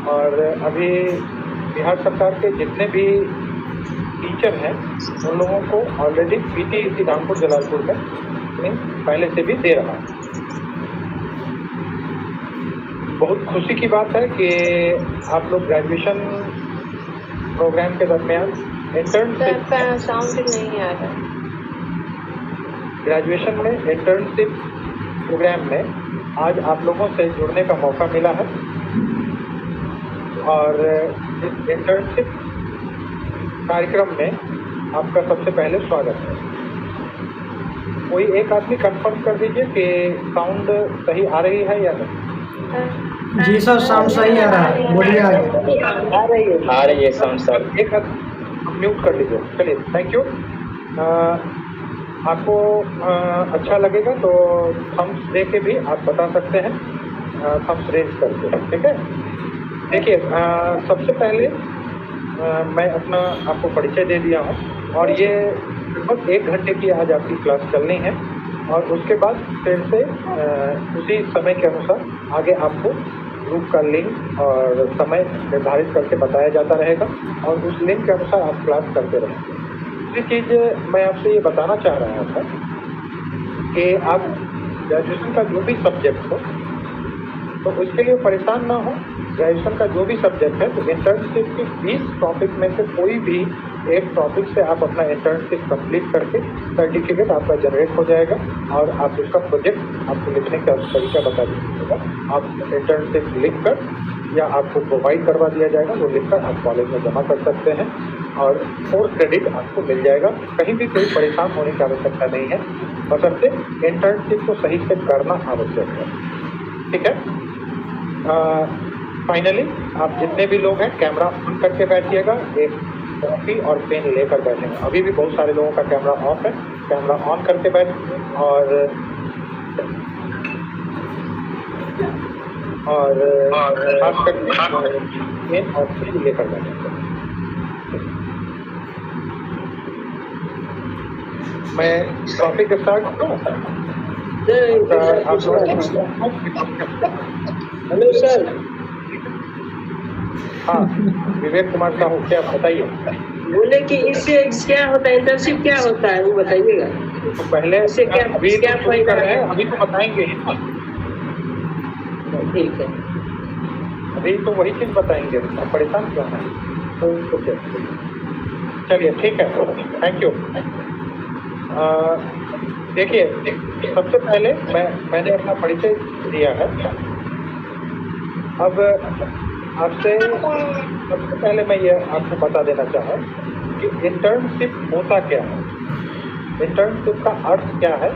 और अभी बिहार सरकार के जितने भी टीचर हैं उन लोगों को ऑलरेडी पीटी रामपुर जलालपुर में पहले से भी दे रहा है। बहुत खुशी की बात है कि आप लोग ग्रेजुएशन प्रोग्राम के दरमियान इंटर्नशिप साउंड नहीं आ रहा। ग्रेजुएशन में इंटर्नशिप प्रोग्राम में आज आप लोगों से जुड़ने का मौका मिला है और इस इंटर्नशिप कार्यक्रम में आपका सबसे पहले स्वागत है। कोई एक आदमी कंफर्म कर दीजिए कि साउंड सही आ रही है या नहीं। जी सर, साउंड सही आ रहा है, बोलिए आगे। आ रही है साउंड सर। एक म्यूट कर लीजिए। चलिए, थैंक यू। आपको अच्छा लगेगा तो थम्स दे के भी आप बता सकते हैं, थम्स रेज करके, ठीक है। देखिए, सबसे पहले मैं अपना आपको परिचय दे दिया हूँ और ये लगभग 1 घंटे की आज आपकी क्लास चलनी है और उसके बाद फिर से उसी समय के अनुसार आगे आपको ग्रुप का लिंक और समय निर्धारित करके बताया जाता रहेगा और उस लिंक के अनुसार आप क्लास करते रहेंगे। दूसरी चीज़ मैं आपसे ये बताना चाह रहा था कि आप ग्रेजुएशन का जो भी सब्जेक्ट हो तो उसके लिए परेशान ना हो। ग्रेजुएशन का जो भी सब्जेक्ट है तो इंटर्नशिप की 20 टॉपिक में से कोई भी एक टॉपिक से आप अपना इंटर्नशिप कंप्लीट करके सर्टिफिकेट आपका जनरेट हो जाएगा और आप उसका प्रोजेक्ट आपको लिखने का तरीका बता दीजिएगा। आप इंटर्नशिप लिख कर या आपको प्रोवाइड करवा दिया जाएगा, वो लिखकर आप कॉलेज में जमा कर सकते हैं और 4 क्रेडिट आपको मिल जाएगा। कहीं भी कोई परेशान होने की आवश्यकता नहीं है, बशर्ते इंटर्नशिप को सही से करना आवश्यक है, ठीक है। फाइनली आप जितने भी लोग हैं कैमरा ऑन करके बैठिएगा, एक कॉपी और पेन लेकर बैठेंगे। अभी भी बहुत सारे लोगों का कैमरा ऑफ है, कैमरा ऑन करके बैठ और खास करके पेन और पेन लेकर बैठेंगे। मैं टॉपिक स्टार्ट करूँ। Hello sir. हाँ, विवेक कुमार साहू, क्या बताइए। बोले कि इससे क्या होता है, इंटर्नशिप क्या होता है वो बताइएगा। तो पहले इससे क्या अभी क्या फायदा है? अभी तो बताएंगे ही ना। ठीक है, अभी तो वही चीज बताएंगे, आप परेशान क्यों हैं। तो चलिए, ठीक है, थैंक यू। देखिए, सबसे पहले मैंने अपना परिचय दिया है। अब आपसे सबसे पहले मैं ये आपको बता देना चाहूँ कि इंटर्नशिप होता क्या है, इंटर्नशिप का अर्थ क्या है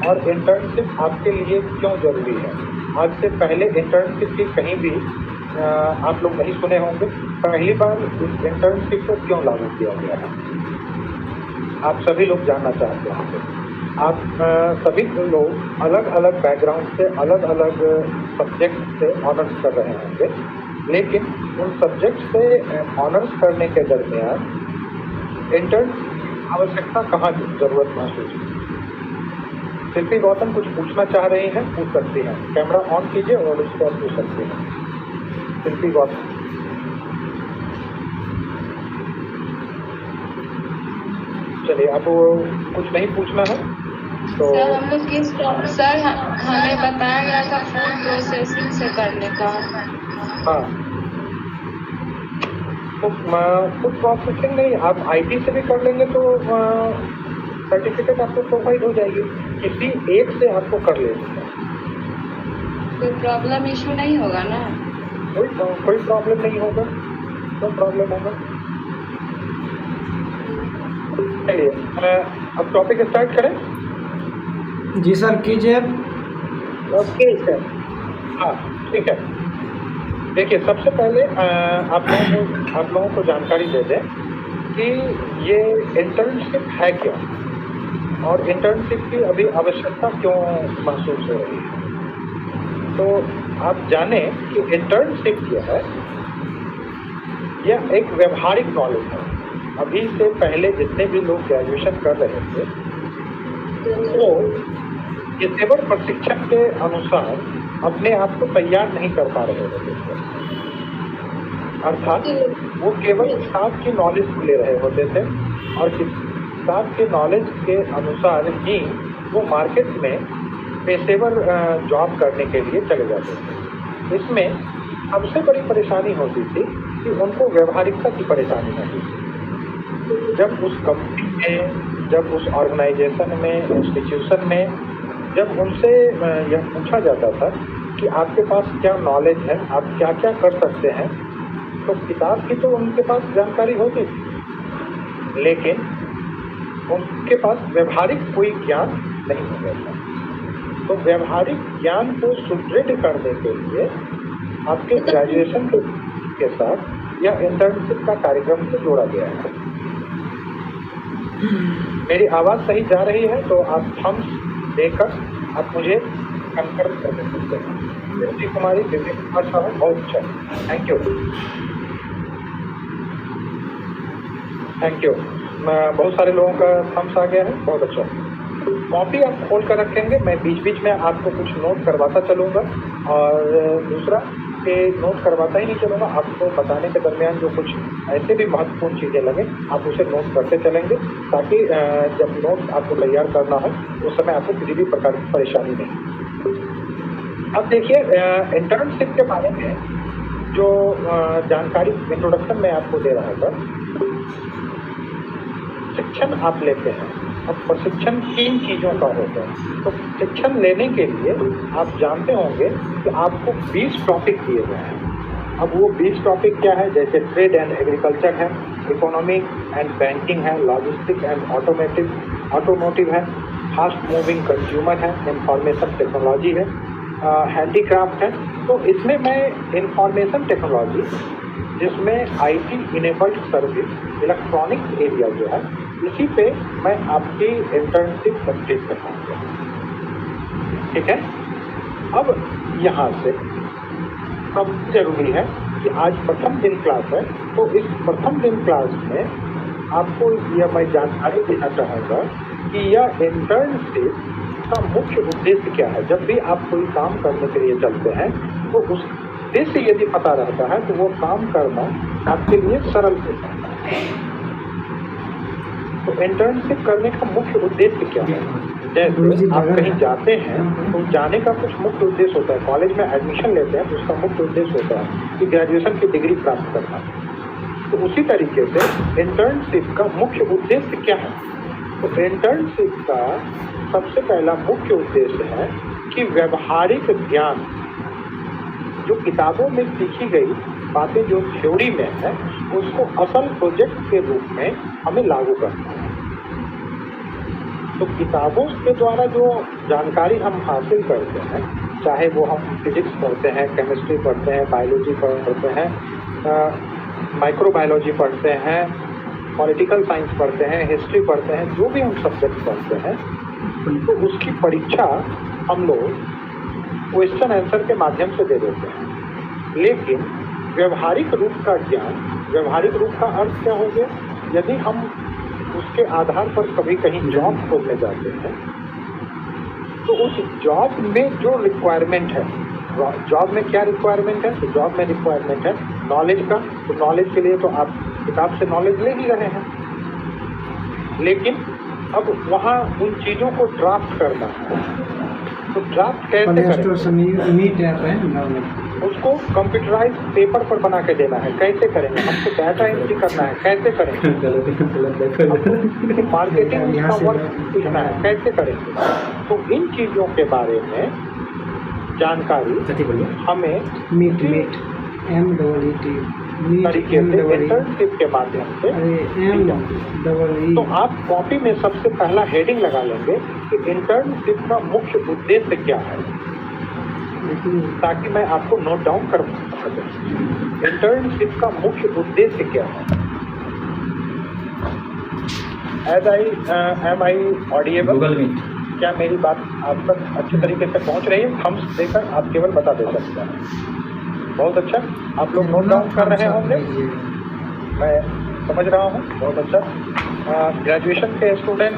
और इंटर्नशिप आपके लिए क्यों जरूरी है। आज से पहले इंटर्नशिप की कहीं भी आप लोग नहीं सुने होंगे। पहली बार इस इंटर्नशिप को क्यों लागू किया गया है, आप सभी लोग जानना चाहते हैं। आप सभी लोग अलग अलग बैकग्राउंड से, अलग अलग सब्जेक्ट से ऑनर्स कर रहे होंगे, लेकिन उन सब्जेक्ट से ऑनर्स करने के दरमियान इंटर्न आवश्यकता कहाँ जरूरत महसूस होती। शिल्पी गौतम कुछ पूछना चाह रही हैं, पूछ सकती हैं। कैमरा ऑन कीजिए और उसको आप पूछ सकते हैं। शिल्पी गौतम, चलिए, आप कुछ नहीं पूछना है तो सर हम लोग किस सर हमें बताया गया था फूड प्रोसेसिंग से करने का। हाँ, तो फूड प्रोसेसिंग नहीं, आप आईटी से भी कर लेंगे तो सर्टिफिकेट आपको प्रोवाइड हो जाएगी। किसी एक से आपको कर लेना, कोई प्रॉब्लम इशू नहीं होगा ना। कोई प्रॉब्लम नहीं होगा, कोई प्रॉब्लम होगा। चलिए, अब टॉपिक स्टार्ट करें। जी सर, कीजिए। Okay sir. हाँ, ठीक है। देखिए, सबसे पहले आप लोगों को जानकारी दे दें कि ये इंटर्नशिप है क्या और इंटर्नशिप की अभी आवश्यकता क्यों महसूस हो रही है। तो आप जाने कि इंटर्नशिप क्या है। यह एक व्यवहारिक नॉलेज है। अभी से पहले जितने भी लोग ग्रेजुएशन कर रहे थे तो ये केवल प्रशिक्षण के अनुसार अपने आप को तैयार नहीं कर पा रहे थे। अर्थात वो केवल किताब की नॉलेज ले रहे होते थे और किताब के नॉलेज के अनुसार ही वो मार्केट में पेशेवर जॉब करने के लिए चले जाते थे। इसमें सबसे बड़ी परेशानी होती थी कि उनको व्यवहारिकता की परेशानी होती थी। जब उस कंपनी में, जब उस ऑर्गेनाइजेशन में, इंस्टीट्यूशन में जब उनसे यह पूछा जाता था कि आपके पास क्या नॉलेज है, आप क्या क्या कर सकते हैं, तो किताब की तो उनके पास जानकारी होती थी, लेकिन उनके पास व्यवहारिक कोई ज्ञान नहीं होता था। तो व्यवहारिक ज्ञान को सुदृढ़ करने के लिए आपके ग्रेजुएशन के साथ यह इंटर्नशिप का कार्यक्रम से जोड़ा गया है। मेरी आवाज़ सही जा रही है तो आप थम्स देकर आप मुझे कंफर्म कर सकते हैं। विजय कुमारी, विजय कुमार साहब, बहुत अच्छा, थैंक यू, थैंक यू। बहुत सारे लोगों का थम्स आ गया है, बहुत अच्छा। कॉपी आप खोल कर रखेंगे, मैं बीच बीच में आपको कुछ नोट करवाता चलूँगा, और दूसरा कि नोट करवाता ही नहीं चलूँगा, आपको बताने के दरमियान जो कुछ ऐसे भी महत्वपूर्ण चीज़ें लगे आप उसे नोट करते चलेंगे, ताकि जब नोट आपको तैयार करना हो उस समय आपको किसी भी प्रकार की परेशानी नहीं। अब देखिए, इंटर्नशिप के बारे में जो जानकारी इंट्रोडक्शन में आपको दे रहा था, शिक्षण आप लेते हैं। अब प्रशिक्षण 3 चीज़ों का होता है। तो शिक्षण लेने के लिए आप जानते होंगे कि आपको 20 टॉपिक दिए गए हैं। अब वो 20 टॉपिक क्या है, जैसे ट्रेड एंड एग्रीकल्चर है, इकोनॉमिक एंड बैंकिंग है, लॉजिस्टिक एंड ऑटोमोटिव है, फास्ट मूविंग कंज्यूमर है, इंफॉर्मेशन टेक्नोलॉजी है, हैंडीक्राफ्ट है। तो इसमें मैं इंफॉर्मेशन टेक्नोलॉजी, जिसमें IT enabled service, electronics area जो है, इसी पे मैं आपकी इंटर्नशिप कंप्लीट करवाऊंगा, ठीक है। अब यहाँ से सबसे जरूरी है कि आज प्रथम दिन क्लास है, तो इस प्रथम दिन क्लास में आपको यह मैं जानकारी देना चाहूँगा कि यह इंटर्नशिप का मुख्य उद्देश्य क्या है। जब भी आप कोई काम करने के लिए चलते हैं तो उस उद्देश्य यदि पता रहता है तो वो काम करना आपके लिए सरल होता है। तो इंटर्नशिप करने का मुख्य उद्देश्य क्या है? जैसे आप कहीं जाते हैं तो जाने का कुछ मुख्य उद्देश्य होता है, कॉलेज में एडमिशन लेते हैं तो उसका मुख्य उद्देश्य होता है कि ग्रेजुएशन की डिग्री प्राप्त करना। तो उसी तरीके से इंटर्नशिप का मुख्य उद्देश्य क्या है? तो इंटर्नशिप का सबसे पहला मुख्य उद्देश्य है कि व्यवहारिक ज्ञान, जो किताबों में सीखी गई बातें जो थ्योरी में है, उसको असल प्रोजेक्ट के रूप में हमें लागू करना है। तो किताबों के द्वारा जो जानकारी हम हासिल करते हैं, चाहे वो हम फिजिक्स पढ़ते हैं, केमिस्ट्री पढ़ते हैं, बायोलॉजी पढ़ते हैं, माइक्रोबायोलॉजी पढ़ते हैं, पॉलिटिकल साइंस पढ़ते हैं, हिस्ट्री पढ़ते हैं, जो भी हम सब्जेक्ट पढ़ते हैं, तो उसकी परीक्षा हम लोग क्वेश्चन आंसर के माध्यम से दे देते हैं। लेकिन व्यवहारिक रूप का ज्ञान, व्यवहारिक रूप का अर्थ क्या हो गया? यदि हम उसके आधार पर कभी कहीं जॉब खोजने जाते हैं तो उस जॉब में जो रिक्वायरमेंट है, जॉब में क्या रिक्वायरमेंट है? तो जॉब में रिक्वायरमेंट है नॉलेज का। तो नॉलेज के लिए तो आप किताब से नॉलेज ले ही रहे हैं, लेकिन अब वहाँ उन चीज़ों को ड्राफ्ट करना है। तो ड्राफ्ट कैसे करें? उसको कंप्यूटराइज पेपर पर बना के देना है, कैसे करेंगे? हमको डाटा एंट्री करना है, कैसे करेंगे? मार्केटिंग का वर्क सीखना है, कैसे करेंगे? तो इन चीज़ों के बारे में जानकारी हमें तरीके से इंटर्नशिप के माध्यम से दी जाती है। तो आप कॉपी में सबसे पहला हेडिंग लगा लेंगे कि इंटर्नशिप का मुख्य उद्देश्य क्या है, ताकि मैं आपको नोट डाउन कर सकूं। इंटर्नशिप का मुख्य उद्देश्य क्या है? एम आई ऑडिएबल? क्या मेरी बात आप तक अच्छे तरीके से पहुंच रही है? हम देकर आप केवल बता दे सकते हैं। बहुत अच्छा, आप लोग नोट डाउन कर रहे होंगे, मैं समझ रहा हूँ। बहुत अच्छा, ग्रेजुएशन के स्टूडेंट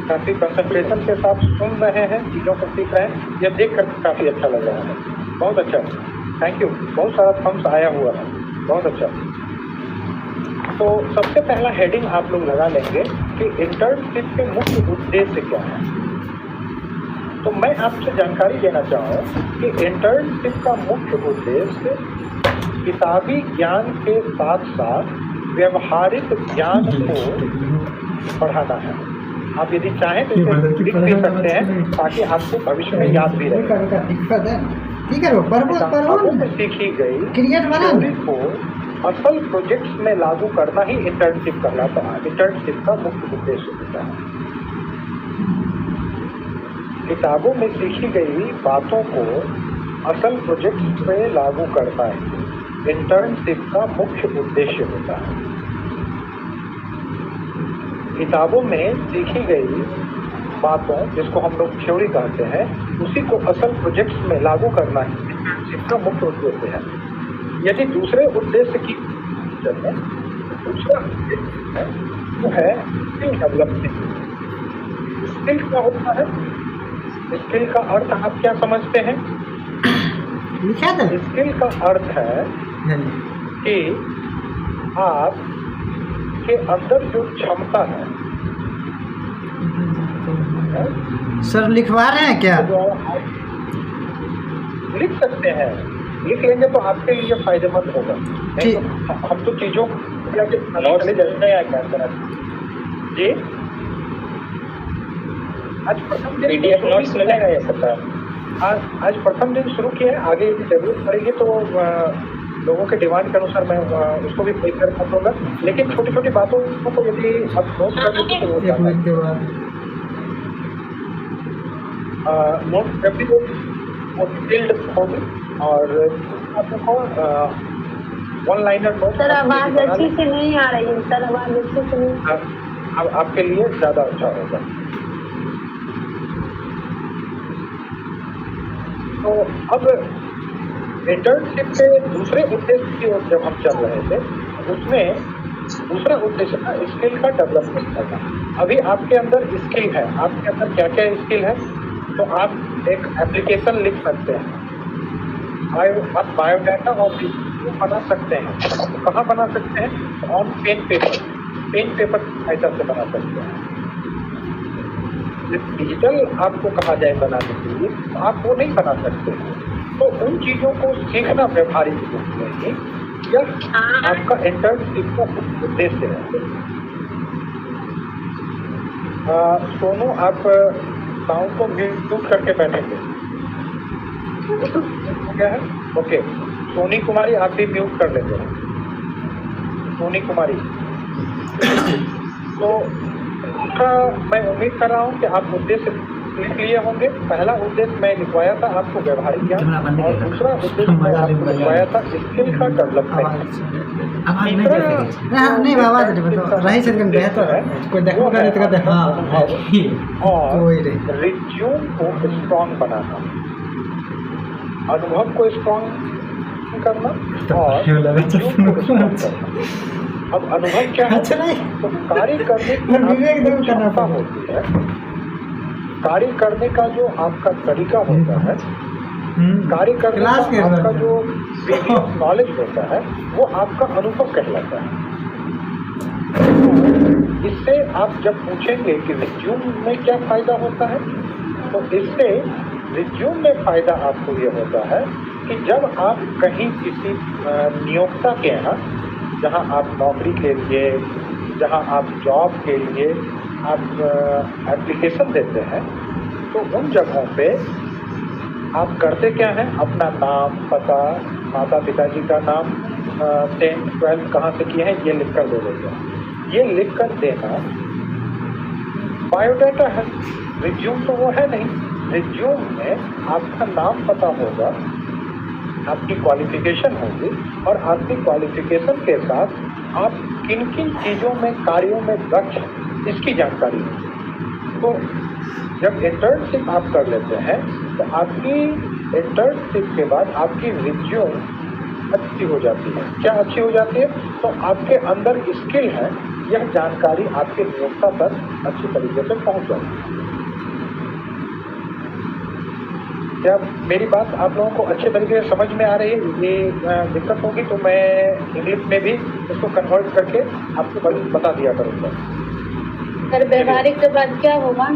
काफ़ी कंसंट्रेशन के साथ सुन रहे हैं, चीज़ों को सीख रहे हैं, यह देख कर काफ़ी अच्छा लग रहा है। बहुत अच्छा, थैंक यू। बहुत सारा थम्स आया हुआ है। बहुत अच्छा। तो सबसे पहला हेडिंग आप लोग लगा लेंगे कि इंटर्नशिप के मुख्य उद्देश्य क्या है। तो मैं आपसे जानकारी देना चाहूँ कि इंटर्नशिप का मुख्य उद्देश्य किताबी ज्ञान के साथ साथ व्यवहारिक ज्ञान को बढ़ाना है। आप यदि चाहें तो इसे लिख भी सकते हैं ताकि आपको भविष्य में याद भी रहे। किताबों में सीखी गई थ्योरी को असल प्रोजेक्ट्स में लागू करना ही इंटर्नशिप कहलाता है। इंटर्नशिप का मुख्य उद्देश्य होता है किताबों में सीखी गई बातों को असल प्रोजेक्ट्स में लागू करना है इंटर्नशिप का मुख्य उद्देश्य होता है। किताबों में सीखी गई बातों, जिसको हम लोग थ्योरी कहते हैं, उसी को असल प्रोजेक्ट्स में लागू करना ही इंटर्नशिप का मुख्य उद्देश्य है। यदि दूसरे उद्देश्य की चलें, दूसरा उद्देश्य है वो है स्किल डेवलपमेंट। स्किल क्या होता है? स्किल का अर्थ आप क्या समझते हैं? स्किल का अर्थ है कि आप के अंदर जो क्षमता है। सर लिखवा रहे हैं क्या? लिख सकते हैं, लिख लेंगे तो आपके लिए फायदेमंद होगा। नहीं तो हम तो चीजों जी आज प्रथम दिन PDF नोट्स मिलेगा ये सबका। आज प्रथम दिन शुरू किया है, आगे यदि जरूरत पड़ेगी तो लोगों के डिमांड के अनुसार मैं उसको भी प्रिपेयर कर दूँगा। लेकिन छोटी छोटी बातों को यदि आप नोट कर लेते तो नोट जब भी वो डिटेल्ड होगी और आपको वन लाइनर नोट। सर आवाज़ अच्छी से नहीं आ रही है। सर आवाज़ अच्छी से नहीं। अब आपके लिए ज़्यादा अच्छा होगा। तो अब इंटर्नशिप के दूसरे उद्देश्य की ओर जब हम चल रहे थे, उसमें दूसरा उद्देश्य था स्किल का डेवलपमेंट करना। अभी आपके अंदर स्किल है, आपके अंदर क्या क्या स्किल है? तो आप एक एप्लीकेशन लिख सकते हैं, आप बायोडाटा ऑफिस बना सकते हैं। तो कहाँ बना सकते हैं? ऑन पेन पेपर ऐसा से बना सकते हैं। डिजिटल आपको कहा जाए बनाने के लिए तो आप वो नहीं बना सकते। तो उन चीज़ों को सीखना व्यवहारिक रूप में ही यह आपका इंटर्नशिप का उद्देश्य है। सोनू, आप साउंड को म्यूट करके बैठेंगे, क्या है? ओके, सोनी कुमारी आप भी म्यूट कर लेते हैं। सोनी कुमारी, तो मैं उम्मीद कर रहा हूँ कि आप उद्देश्य लिख लिए होंगे। पहला उद्देश्य मैं लिखवाया था आपको व्यवहारिक ज्ञान, और दूसरा उद्देश्य मैं आपको लिखवाया था स्किल का डेवलपमेंट। और रिज्यूम को स्ट्रॉन्ग बनाना, अनुभव को स्ट्रॉन्ग करना और रिज्यूम को स्ट्रॉन्ग करना। अब अनुभव क्या है? तो कार्य करने की क्षमता होती है, कार्य करने का जो आपका तरीका होता है, कार्य करने का आपका जो नॉलेज होता है, वो आपका अनुभव कहलाता है। इससे आप जब पूछेंगे कि रिज्यूम में क्या फायदा होता है, तो इससे रिज्यूम में फायदा आपको ये होता है कि जब आप कहीं किसी नियोक्ता के यहाँ, जहाँ आप नौकरी के लिए, जहाँ आप जॉब के लिए आप एप्लीकेशन देते हैं, तो उन जगहों पे आप करते क्या हैं? अपना नाम, पता, माता पिताजी का नाम, 10th 12th कहाँ से किए हैं, ये लिख कर दे देते हैं। ये लिख कर देना बायोडाटा है, रिज्यूम तो वो है नहीं। रिज्यूम में आपका नाम पता होगा, आपकी क्वालिफिकेशन होगी, और आपकी क्वालिफिकेशन के साथ आप किन किन चीज़ों में, कार्यों में दक्ष, इसकी जानकारी होगी। तो जब इंटर्नशिप आप कर लेते हैं तो आपकी इंटर्नशिप के बाद आपकी रिज्यूम अच्छी हो जाती है। क्या अच्छी हो जाती है? तो आपके अंदर स्किल है, यह जानकारी आपके नियोक्ता तक अच्छी तरीके से पहुंच जाती है। क्या मेरी बात आप लोगों को अच्छे तरीके से समझ में आ रही है? ये दिक्कत होगी तो मैं इंग्लिश में भी इसको कन्वर्ट करके आपको बता दिया करूँगा। सर व्यवहारिक के बाद क्या होगा?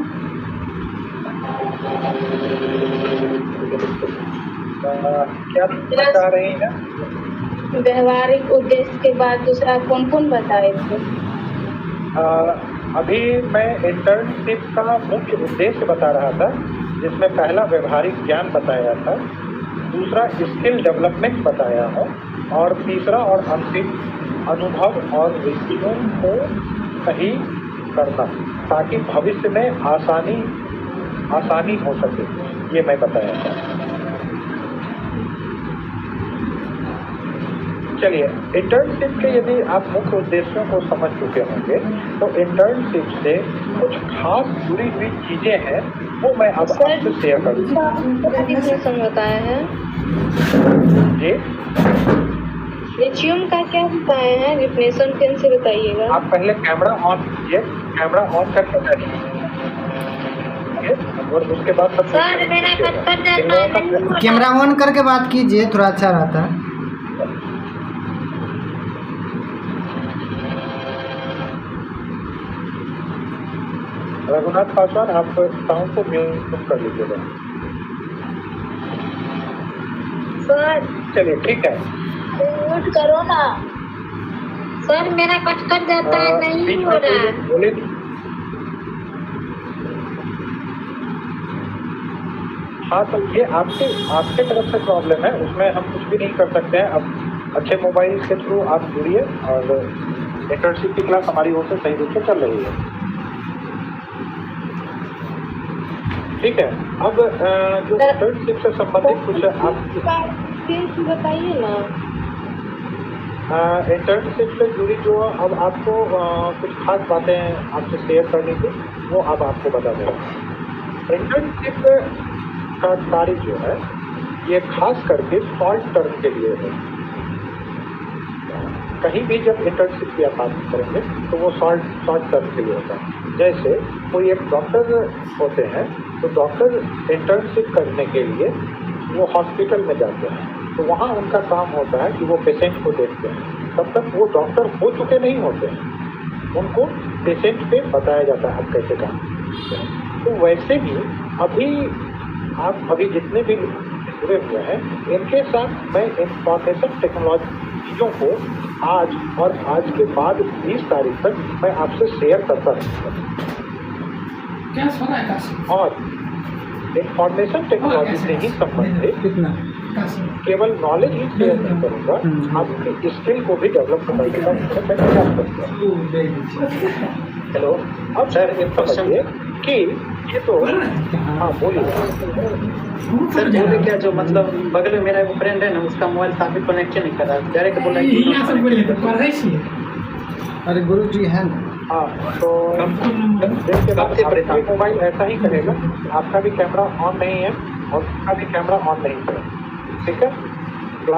क्या बता रही हैं? व्यवहारिक उद्देश्य के बाद दूसरा कौन कौन बताए थे? अभी मैं इंटर्नशिप का मुख्य उद्देश्य बता रहा था, जिसमें पहला व्यवहारिक ज्ञान बताया था, दूसरा स्किल डेवलपमेंट बताया है, और तीसरा और अंतिम अनुभव और विषयों को सही करना, ताकि भविष्य में आसानी हो सके, ये मैं बताया था। चलिए, इंटर्नशिप के यदि आप मुख्य उद्देश्यों को समझ चुके होंगे तो इंटर्नशिप से कुछ खास जुड़ी हुई चीजें हैं, वो मैं अब आपसे शेयर करूँगा। डिफिनेशन बताया है जी, रिज्यूम का क्या बताया है? डिफिनेशन कैसे बताइएगा? आप पहले कैमरा ऑन कीजिए, कैमरा ऑन करके बैठिए और उसके बाद सब सर मेरा कट कर जाता है। कैमरा ऑन करके बात कीजिए, थोड़ा अच्छा रहता है। रघुनाथ पासवान, आप साउंड को म्यूट कर लीजिएगा। सर चलिए, ठीक है, म्यूट करो ना। सर मेरा कट कर जाता है, नहीं हो रहा है। बोले हाँ, तो ये आपके तरफ से प्रॉब्लम है, उसमें हम कुछ भी नहीं कर सकते हैं। अब अच्छे मोबाइल के थ्रू आप जुड़िए और इंटर्नशिप की क्लास हमारी ओर से सही रूप से चल रही है। ठीक है, अब जो इंटर्नशिप से संबंधित कुछ आप बताइए ना। इंटर्नशिप से जुड़ी जो अब आपको कुछ खास बातें आपसे शेयर करनी थी, वो अब आपको बता दें। इंटर्नशिप का कार्य जो है, ये खास करके शॉर्ट टर्म के लिए है। कहीं भी जब इंटर्नशिप की आप बात करेंगे तो वो शॉर्ट टर्म के लिए होता है। जैसे कोई एक डॉक्टर होते हैं, तो डॉक्टर इंटर्नशिप करने के लिए वो हॉस्पिटल में जाते हैं, तो वहाँ उनका काम होता है कि वो पेशेंट को देखते हैं। तब तक वो डॉक्टर हो चुके नहीं होते हैं, उनको पेशेंट पे बताया जाता है अब कैसे काम। तो वैसे ही अभी जितने भी जुड़े हुए हैं, इनके साथ मैं इंफॉर्मेशन टेक्नोलॉजियों को आज और आज के बाद 20 तारीख तक मैं आपसे शेयर करता रहूँगा। और इंफॉर्मेशन टेक्नोलॉजी से ही संबंधित केवल नॉलेज ही शेयर नहीं करूँगा, आपकी स्किल को भी डेवलप करने का मैं प्रयास करूँगा। हेलो, अब सर ये समझिए कि ये तो हाँ बोलिए सर। बोले क्या, जो मतलब बगल में मेरा एक फ्रेंड है ना, उसका मोबाइल काफी कनेक्शन नहीं कर रहा है, डायरेक्ट बोला कि अरे गुरु जी हैं। हाँ, तो देखिए, आपका भी मोबाइल ऐसा ही करेगा, आपका भी कैमरा ऑन नहीं है और उसका भी कैमरा ऑन नहीं है। ठीक है,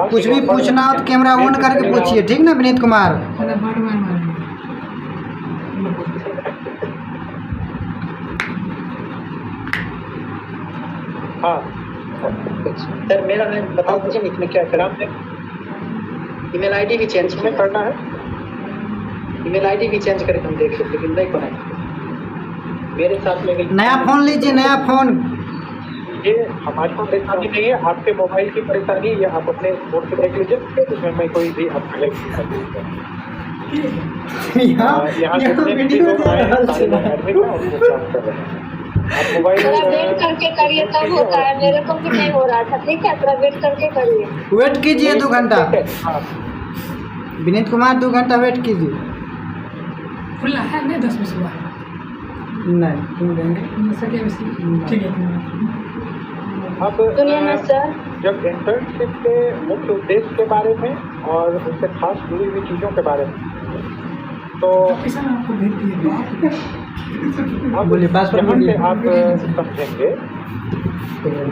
कुछ भी पूछना हो तो कैमरा ऑन करके पूछिए, ठीक ना विनीत कुमार? हाँ सर, मेरा मैं बता दीजिए इसमें क्या करना है। ईमेल आईडी भी चेंज में करना है, ईमेल आईडी भी चेंज करके हम देख सकते, लेकिन नहीं बनाए मेरे साथ में। नया फोन लीजिए, नया फोन। ये हमारी परेशानी नहीं है, आपके मोबाइल की परेशानी है, ये आप अपने फोन से देख लीजिए, उसमें मैं कोई भी आपको हेल्प कर दूँगा। यहाँ आप मोबाइल थोड़ा वेट करके करिए, तब होता है। मेरे को भी नहीं हो रहा था। ठीक है, थोड़ा वेट करके करिए। वेट कीजिए 2 घंटा। विनीत कुमार 2 घंटा वेट कीजिए। खुला है नहीं, 10 बजे नहीं तुम देंगे, ठीक है। अब सुनिए ना सर, जब इंटर्नशिप के मुख्य उद्देश्य के बारे में और उससे खास जुड़ी हुई चीज़ों के बारे में, तो आपको भेज दिए। अब बोलिए, पास पर यहाँ से बोलिए। आप समझेंगे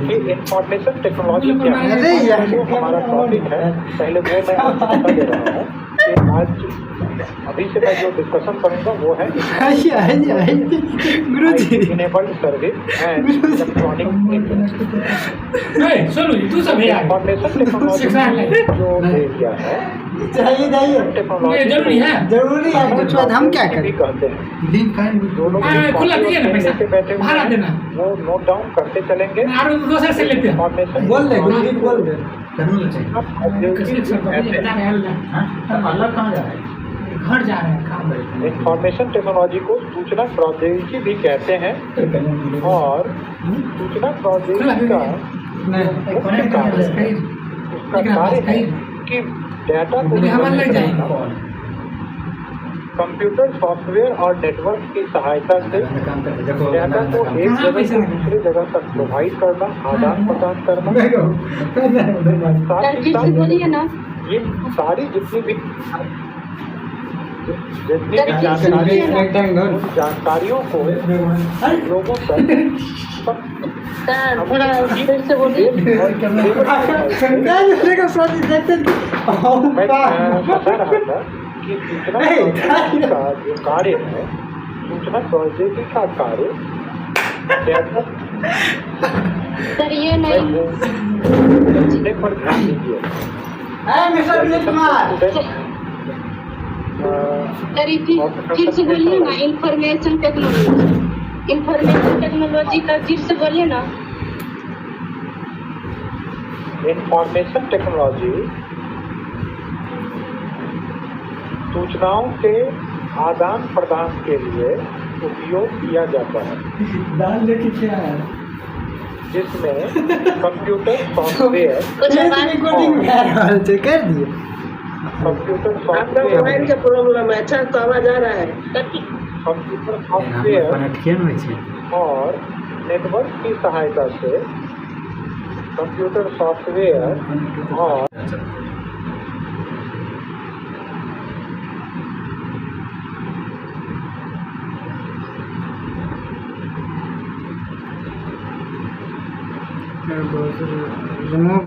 कि इंफॉर्मेशन टेक्नोलॉजी क्या है। अरे यार, जो हमारा टॉपिक है, पहले वो मैं आपको बता दे रहा हूँ कि आज अभी से मैं जो डिस्कशन करूंगा वो है आइए गुरु जी इनेबल्ड सर्विस एंड इलेक्ट्रॉनिक सुनो तू सब है इंफॉर्मेशन टेक्नोलॉजी जो एरिया है जाइए टेक्नोलॉजी जरूरी है जरूरी है कुछ बात हम क्या भी करें कहते हैं जो लोग खुला दिए ना पैसा लेके बैठे हुए भाड़ा हैं, देना वो नोट डाउन करते चलेंगे और दूसरे से लेते हैं इंफॉर्मेशन बोल दे गुरु जी बोल दे आप ऐसे अलग कहाँ जा रहा है? घर जा रहे हैं काम इंफॉर्मेशन टेक्नोलॉजी को सूचना प्रौद्योगिकी भी कहते हैं और सूचना प्रौद्योगिकी का मुख्य कार्य उसका कार्य है कि डाटा को हमारे लग जाएगा कंप्यूटर सॉफ्टवेयर और नेटवर्क की सहायता से डाटा को एक जगह से दूसरी जगह तक प्रोवाइड करना, आदान प्रदान करना, साथ ही साथ ये सारी जितनी भी जानकारी है, उन जानकारियों को लोगों तक थोड़ा फिर से बोलिए। मैं बता रहा था कि सूचना प्रौद्योगिकी का जो कार्य है, सूचना प्रौद्योगिकी का कार्य डाटा सर ये नहीं रखने पर ध्यान दीजिए। मिस्टर विनीत कुमार सर फिर से बोलिए ना इंफॉर्मेशन टेक्नोलॉजी का फिर से बोलिए ना। इंफॉर्मेशन टेक्नोलॉजी सूचनाओं के आदान प्रदान के लिए उपयोग किया जाता है, दाल लेके क्या है जिसमें कंप्यूटर सॉफ्टवेयर कुछ आवाज कर दिए कंप्यूटर आपका मोबाइल सॉफ्टवेयर का प्रॉब्लम है। अच्छा तो आवाज आ रहा है। कंप्यूटर सॉफ्टवेयर और नेटवर्क की सहायता से कंप्यूटर सॉफ्टवेयर और रिमूव